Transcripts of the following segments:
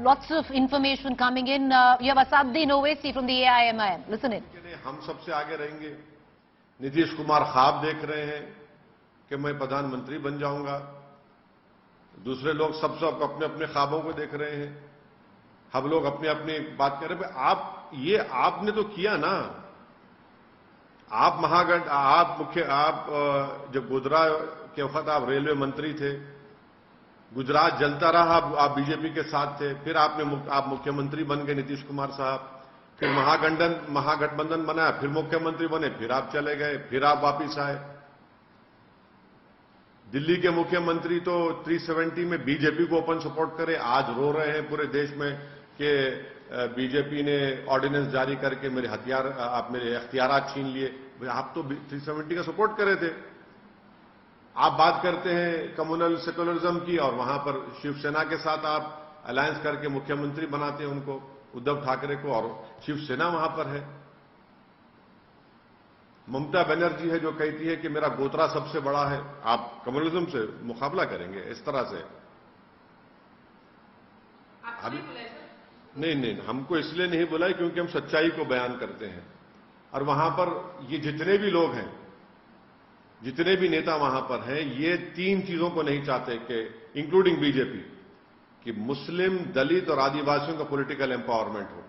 lots of information coming in. You have Asaduddin Owaisi from the AIMIM. Listen in. हम सबसे आगे रहेंगे। नीतीश कुमार ख्वाब देख रहे हैं कि मैं प्रधानमंत्री बन जाऊंगा। दूसरे लोग सब अपने अपने ख्वाबों को देख रहे हैं। हम लोग अपनी अपनी बात कर रहे हैं। आपने तो किया ना। आप जब गोधरा के वक्त आप रेलवे मंत्री थे, गुजरात जलता रहा, आप बीजेपी के साथ थे, फिर आप मुख्यमंत्री बन गए नीतीश कुमार साहब, फिर महागठबंधन बनाया, फिर मुख्यमंत्री बने, फिर आप चले गए, फिर आप वापिस आए। दिल्ली के मुख्यमंत्री तो 370 में बीजेपी को ओपन सपोर्ट करे, आज रो रहे हैं पूरे देश में कि बीजेपी ने ऑर्डिनेंस जारी करके मेरे अख्तियारात छीन लिए। आप तो 370 का सपोर्ट करे थे। आप बात करते हैं कम्युनल सेकुलरिज्म की और वहां पर शिवसेना के साथ आप अलायंस करके मुख्यमंत्री बनाते हैं उनको, उद्धव ठाकरे को, और शिवसेना वहां पर है। ममता बनर्जी है जो कहती है कि मेरा गोत्रा सबसे बड़ा है। आप कम्युनलिज्म से मुकाबला करेंगे इस तरह से? अभी नहीं, हमको इसलिए नहीं बुलाए क्योंकि हम सच्चाई को बयान करते हैं। और वहां पर ये जितने भी लोग हैं, जितने भी नेता वहां पर हैं, ये 3 चीजों को नहीं चाहते कि इंक्लूडिंग बीजेपी, कि मुस्लिम, दलित और आदिवासियों का पॉलिटिकल एम्पावरमेंट हो।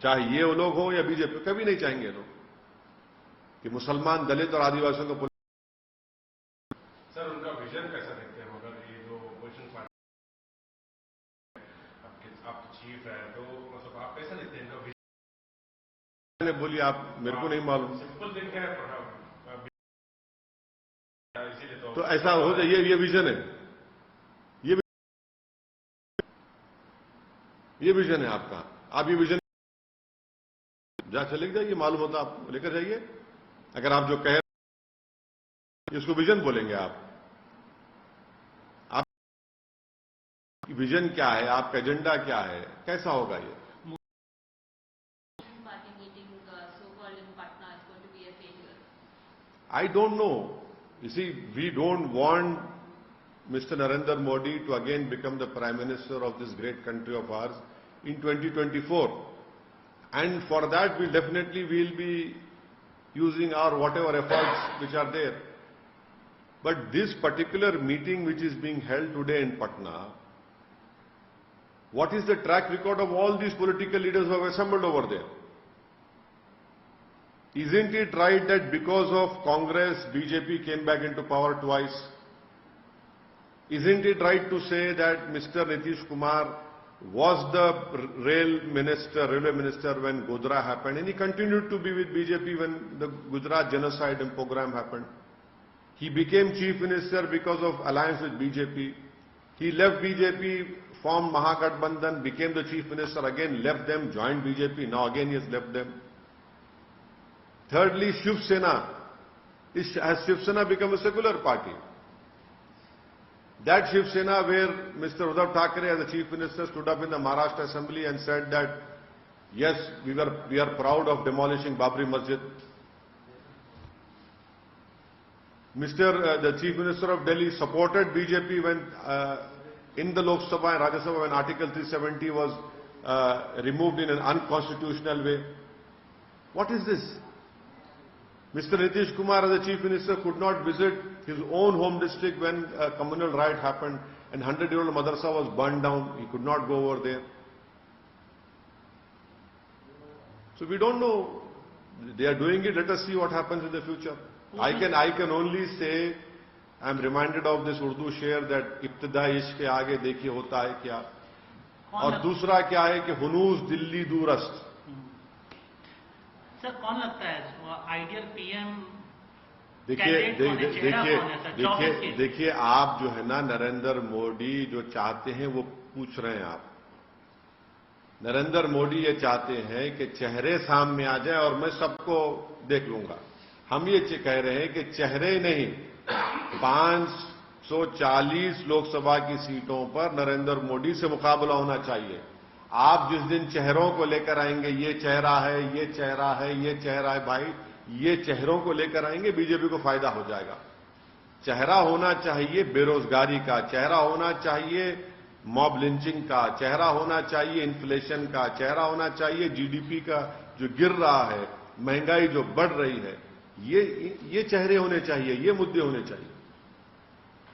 चाहे ये वो लोग हो या बीजेपी, कभी नहीं चाहेंगे लोग कि मुसलमान, दलित और आदिवासियों का। सर, उनका विजन कैसा देखते हैं? अगर ये जो ओपोजिशन पार्टी आप चीफ है, तो मतलब आप कैसा देखते हैं इनका विजन? बोलिए, आप, मेरे को नहीं मालूम। सिंपल थिंग है, तो ऐसा हो जाए, ये विजन है, ये विजन है आपका। आप ये विजन जा चले जाइए, मालूम होता आप लेकर जाइए। अगर आप जो कह रहे हैं इसको विजन बोलेंगे आप विजन क्या है, आपका एजेंडा क्या है, कैसा होगा ये? I don't know. You see, we don't want Mr. Narendra Modi to again become the Prime Minister of this great country of ours in 2024. And for that, we'll be using our whatever efforts which are there. But this particular meeting which is being held today in Patna, what is the track record of all these political leaders who have assembled over there? Isn't it right that because of Congress, BJP came back into power twice? Isn't it right to say that Mr. Nitish Kumar was the railway minister when Godhra happened, and he continued to be with BJP when the Gujarat genocide and program happened? He became chief minister because of alliance with BJP. He left BJP, formed Mahagathbandhan, became the chief minister, again left them, joined BJP, now again he has left them. Thirdly, Shiv Sena. Has Shiv Sena become a secular party? That Shiv Sena where Mr. Uddhav Thackeray as the chief minister stood up in the Maharashtra assembly and said that, yes, we are proud of demolishing Babri Masjid. The chief minister of Delhi supported BJP when in the Lok Sabha and Rajya Sabha when Article 370 was removed in an unconstitutional way. What is this? Mr. Nitish Kumar as the chief minister could not visit his own home district when a communal riot happened and 100-year-old madrasa was burned down. He could not go over there. So we don't know. They are doing it. Let us see what happens in the future. I can only say, I am reminded of this Urdu शेर that इब्तिदा इश्क के आगे देखिए होता है क्या, और दूसरा क्या है कि हुनूस दिल्ली दूरस्त। सर, कौन लगता है आइडियल पीएम? देखिए आप जो है ना, नरेंद्र मोदी जो चाहते हैं वो पूछ रहे हैं आप। नरेंद्र मोदी ये चाहते हैं कि चेहरे सामने आ जाए और मैं सबको देख लूंगा। हम ये कह रहे हैं कि चेहरे नहीं, 540 लोकसभा की सीटों पर नरेंद्र मोदी से मुकाबला होना चाहिए। आप जिस दिन चेहरों को लेकर आएंगे, ये चेहरा है, ये चेहरा है, ये चेहरा है, भाई ये चेहरों को लेकर आएंगे, बीजेपी को फायदा हो जाएगा। चेहरा होना चाहिए बेरोजगारी का, चेहरा होना चाहिए मॉब लिंचिंग का चेहरा होना चाहिए, इन्फ्लेशन का चेहरा होना चाहिए, जीडीपी का जो गिर रहा है, महंगाई जो बढ़ रही है, ये चेहरे होने चाहिए, ये मुद्दे होने चाहिए।